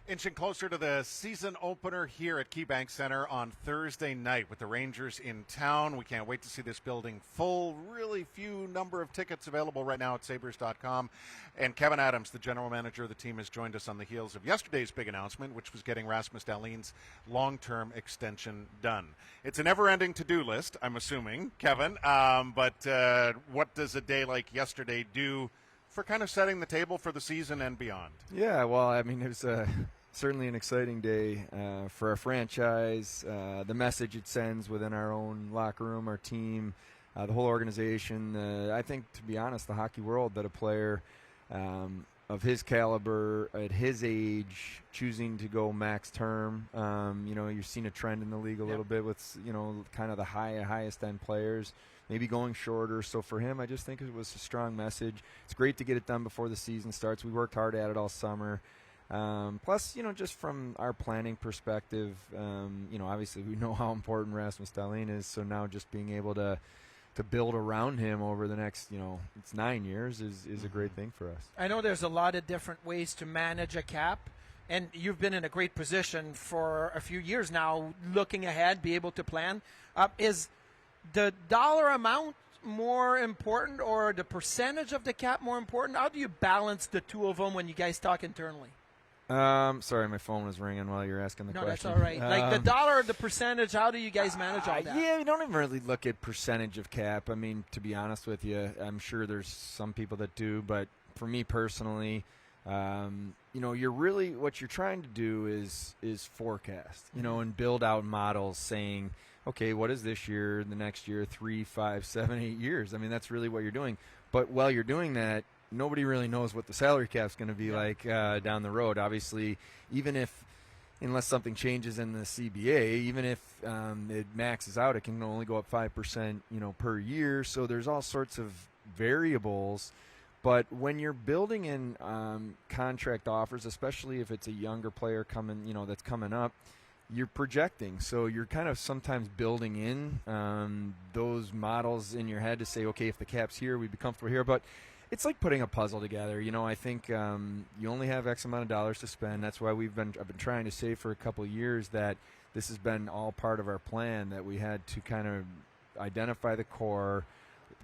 Inching closer to the season opener here at KeyBank Center on Thursday night with the Rangers in town. We can't wait to see this building full. Really few number of tickets available right now at Sabres.com. And Kevyn Adams, the general manager of the team, has joined us on the heels of yesterday's big announcement, which was getting Rasmus Dahlin's long-term extension done. It's a never-ending to-do list, I'm assuming, Kevin. But what does a day like yesterday do for kind of setting the table for the season and beyond? Yeah, well, I mean, it was certainly an exciting day for our franchise, the message it sends within our own locker room, our team, the whole organization. I think, to be honest, the hockey world, that a player of his caliber at his age choosing to go max term, you're seeing a trend in the league a little bit with, kind of the highest end players maybe going shorter. So for him, I just think it was a strong message. It's great to get it done before the season starts. We worked hard at it all summer. Plus, just from our planning perspective, obviously we know how important Rasmus Dahlin is. So now just being able to build around him over the next, it's 9 years is a great thing for us. I know there's a lot of different ways to manage a cap, and you've been in a great position for a few years now, looking ahead, be able to plan. Is the dollar amount more important or the percentage of the cap more important? How do you balance the two of them when you guys talk internally? Sorry, my phone was ringing while you were asking the question. No, that's all right. Like the dollar, the percentage, how do you guys manage all that? Yeah, we don't even really look at percentage of cap. I mean, to be honest with you, I'm sure there's some people that do, but for me personally, you're really, what you're trying to do is forecast, and build out models saying, okay, what is this year, the next year, 3, 5, 7, 8 years? I mean, that's really what you're doing. But while you're doing that, nobody really knows what the salary cap's going to be like down the road. Obviously, unless something changes in the CBA, even if it maxes out, it can only go up 5%, per year. So there's all sorts of variables. But when you're building in contract offers, especially if it's a younger player that's coming up, you're projecting. So you're kind of sometimes building in those models in your head to say, okay, if the cap's here, we'd be comfortable here. But it's like putting a puzzle together. I think you only have X amount of dollars to spend. That's why I've been trying to say for a couple of years that this has been all part of our plan, that we had to kind of identify the core,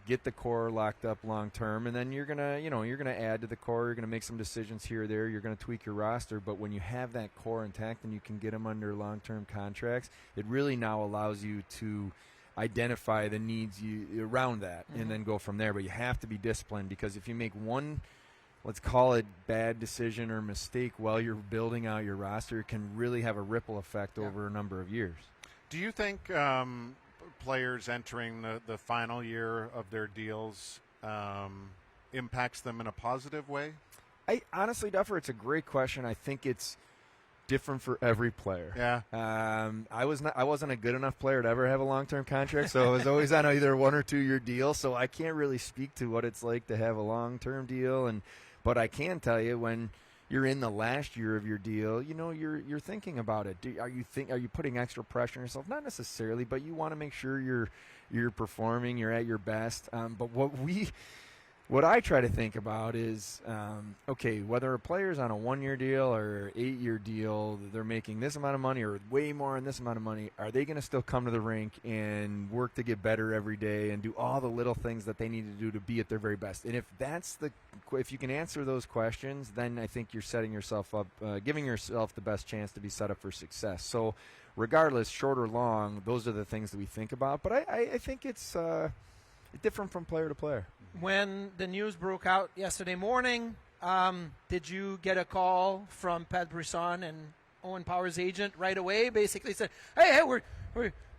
get the core locked up long term, and then you're gonna add to the core. You're gonna make some decisions here or there. You're gonna tweak your roster, but when you have that core intact and you can get them under long term contracts, it really now allows you to identify the needs around that, and then go from there. But you have to be disciplined, because if you make one, let's call it, bad decision or mistake while you're building out your roster, it can really have a ripple effect over a number of years. Do you think players entering the final year of their deals impacts them in a positive way? Honestly, Duffer, it's a great question. I think it's different for every player. Yeah. I wasn't a good enough player to ever have a long-term contract, so I was always on either a 1 or 2 year deal. So I can't really speak to what it's like to have a long-term deal. But I can tell you, when you're in the last year of your deal, you're thinking about it. Are you putting extra pressure on yourself? Not necessarily, but you want to make sure you're performing, you're at your best. But what I try to think about is, okay, whether a player's on a 1 year deal or 8 year deal, they're making this amount of money or way more than this amount of money, are they going to still come to the rink and work to get better every day and do all the little things that they need to do to be at their very best? And if you can answer those questions, then I think you're setting yourself up, giving yourself the best chance to be set up for success. So regardless, short or long, those are the things that we think about. But I think it's different from player to player. When the news broke out yesterday morning, did you get a call from Pat Brisson and Owen Power's agent right away? Basically said, hey, we're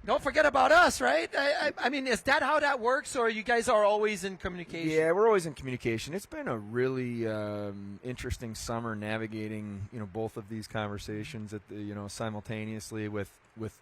don't forget about us, right? I mean, is that how that works, or you guys are always in communication? Yeah, we're always in communication. It's been a really interesting summer navigating, both of these conversations at the, simultaneously with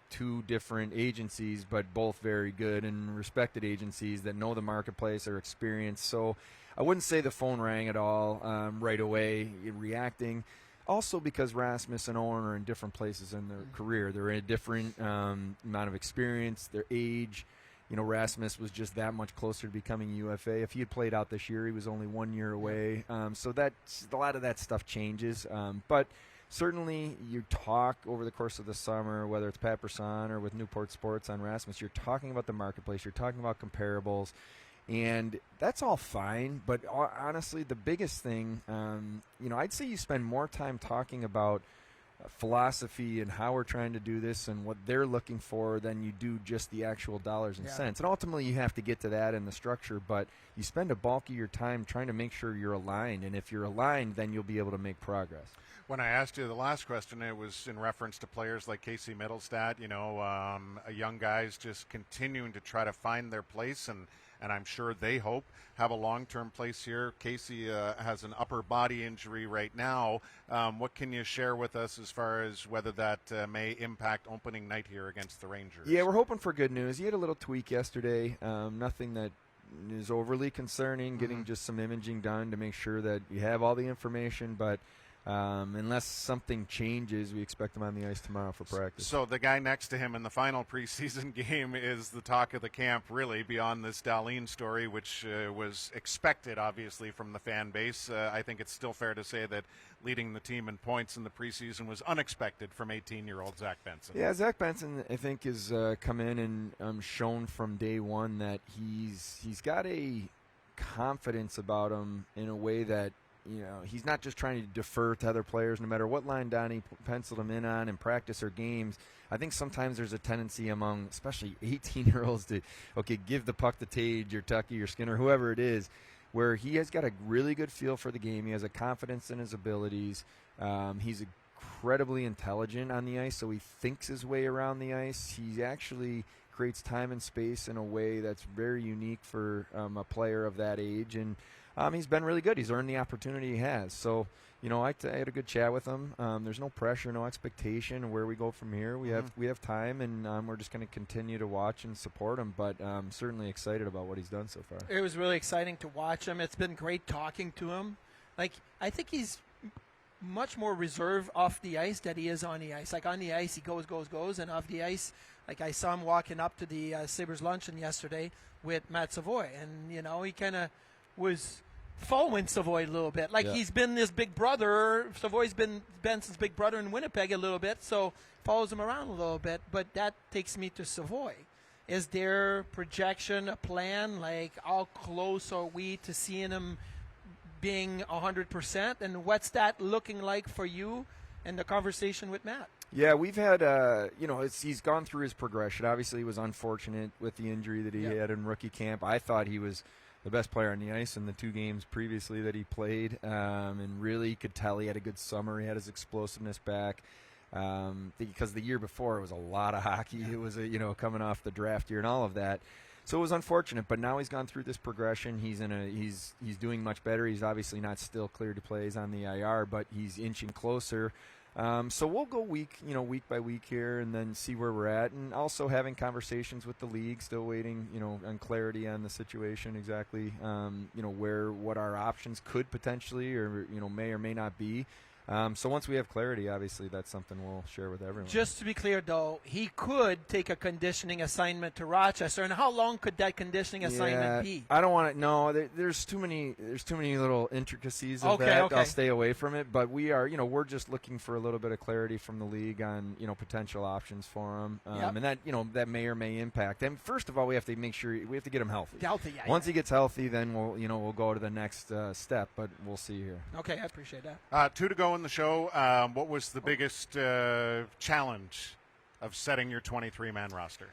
two different agencies, but both very good and respected agencies that know the marketplace, are experienced. So I wouldn't say the phone rang at all right away, reacting. Also because Rasmus and Owen are in different places in their career. They're in a different amount of experience, their age. Rasmus was just that much closer to becoming UFA. If he had played out this year, he was only 1 year away. So a lot of that stuff changes. But certainly you talk over the course of the summer, whether it's Pat Brisson or with Newport Sports on Rasmus, you're talking about the marketplace, you're talking about comparables, and that's all fine. But honestly, the biggest thing, I'd say you spend more time talking about philosophy and how we're trying to do this and what they're looking for than you do just the actual dollars and cents. And ultimately, you have to get to that in the structure, but you spend a bulk of your time trying to make sure you're aligned. And if you're aligned, then you'll be able to make progress. When I asked you the last question, it was in reference to players like Casey Middlestat, young guys just continuing to try to find their place, and I'm sure they hope have a long-term place here. Casey has an upper body injury right now. What can you share with us as far as whether that may impact opening night here against the Rangers? Yeah, we're hoping for good news. He had a little tweak yesterday, nothing that is overly concerning, getting just some imaging done to make sure that you have all the information, but unless something changes, we expect him on the ice tomorrow for practice. So the guy next to him in the final preseason game is the talk of the camp, really, beyond this Dahlin story, which was expected, obviously, from the fan base. I think it's still fair to say that leading the team in points in the preseason was unexpected from 18-year-old Zach Benson. Yeah, Zach Benson, I think, has come in and shown from day one that he's got a confidence about him in a way that, he's not just trying to defer to other players no matter what line Donnie penciled him in on in practice or games. I think sometimes there's a tendency among especially 18-year-olds to, give the puck to Tage or Tucky or Skinner, whoever it is, where he has got a really good feel for the game. He has a confidence in his abilities. He's incredibly intelligent on the ice, so he thinks his way around the ice. He actually creates time and space in a way that's very unique for a player of that age, and he's been really good. He's earned the opportunity he has. So, I had a good chat with him. There's no pressure, no expectation of where we go from here. We have time, and we're just going to continue to watch and support him. But I'm certainly excited about what he's done so far. It was really exciting to watch him. It's been great talking to him. I think he's much more reserved off the ice than he is on the ice. On the ice, he goes, and off the ice, I saw him walking up to the Sabres luncheon yesterday with Matt Savoie, and, he kind of was following Savoie a little bit. He's been this big brother. Savoie's been Benson's big brother in Winnipeg a little bit, so follows him around a little bit. But that takes me to Savoie. Is there projection, a plan? How close are we to seeing him being 100%? And what's that looking like for you in the conversation with Matt? Yeah, we've had, he's gone through his progression. Obviously, he was unfortunate with the injury that he had in rookie camp. I thought he was the best player on the ice in the 2 games previously that he played, and really could tell he had a good summer. He had his explosiveness back because the year before it was a lot of hockey. It was coming off the draft year and all of that. So it was unfortunate, but now he's gone through this progression. He's doing much better. He's obviously not still cleared to play. He's on the IR, but he's inching closer. So we'll go week by week here and then see where we're at, and also having conversations with the league, still waiting, on clarity on the situation exactly, what our options could potentially or, may or may not be. So once we have clarity, obviously that's something we'll share with everyone. Just to be clear, though, he could take a conditioning assignment to Rochester, and how long could that conditioning assignment be? I don't want to. No, there's too many little intricacies of that. Okay. I'll stay away from it. But we are, we're just looking for a little bit of clarity from the league on, potential options for him, and that, that may or may impact. And first of all, we have to make sure we have to get him healthy. Once he gets healthy, then we'll go to the next step. But we'll see here. Okay, I appreciate that. 2 to go in the show. What was the biggest challenge of setting your 23-man roster?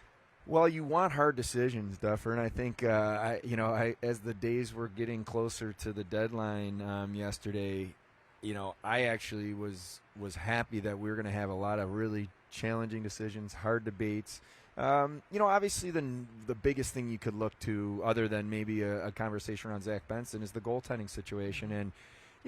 Well, you want hard decisions, Duffer, and I think as the days were getting closer to the deadline yesterday, I actually was happy that we were going to have a lot of really challenging decisions, hard debates. Obviously the biggest thing you could look to, other than maybe a conversation around Zach Benson, is the goaltending situation. And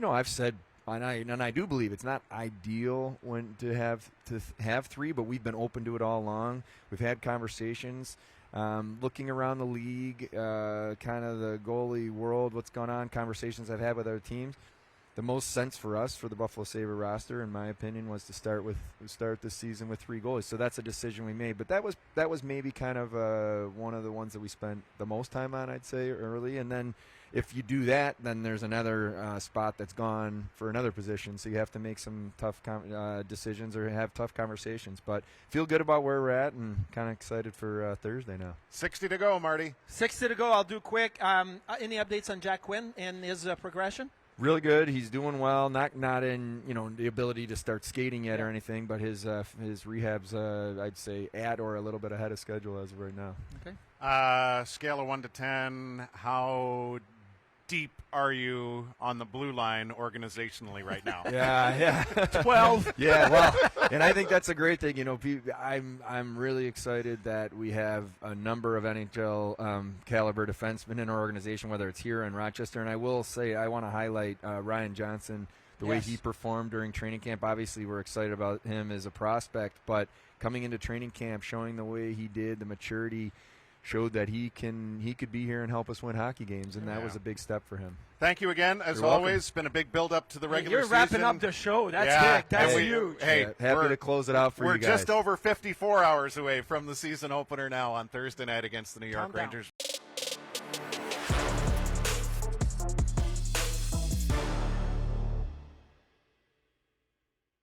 I've said, and I do believe it's not ideal to have 3, but we've been open to it all along. We've had conversations, looking around the league, kind of the goalie world, what's going on, conversations I've had with other teams. the most sense for us for the Buffalo Sabre roster, in my opinion, was to start this season with 3 goalies. So that's a decision we made. But that was maybe kind of one of the ones that we spent the most time on, I'd say, early. And then if you do that, then there's another spot that's gone for another position. So you have to make some tough decisions or have tough conversations. But feel good about where we're at and kind of excited for Thursday now. 60 to go, Marty. 60 to go. I'll do quick. Any updates on Jack Quinn and his progression? Really good. He's doing well. Not in the ability to start skating yet or anything, but his rehab's I'd say at or a little bit ahead of schedule as of right now. Okay. Scale of 1 to 10. How deep are you on the blue line organizationally right now? Yeah. 12. Yeah, well, and I think that's a great thing. I'm really excited that we have a number of NHL caliber defensemen in our organization, whether it's here in Rochester. And I will say I want to highlight Ryan Johnson, the way he performed during training camp. Obviously, we're excited about him as a prospect, but coming into training camp, showing the way he did, the maturity, showed that he could be here and help us win hockey games, and that was a big step for him. Thank you again, as You're always. welcome. It's been a big build-up to the regular season. You're wrapping up the show. That's big. That's huge. Hey, happy to close it out for you guys. We're just over 54 hours away from the season opener now on Thursday night against the New York Rangers.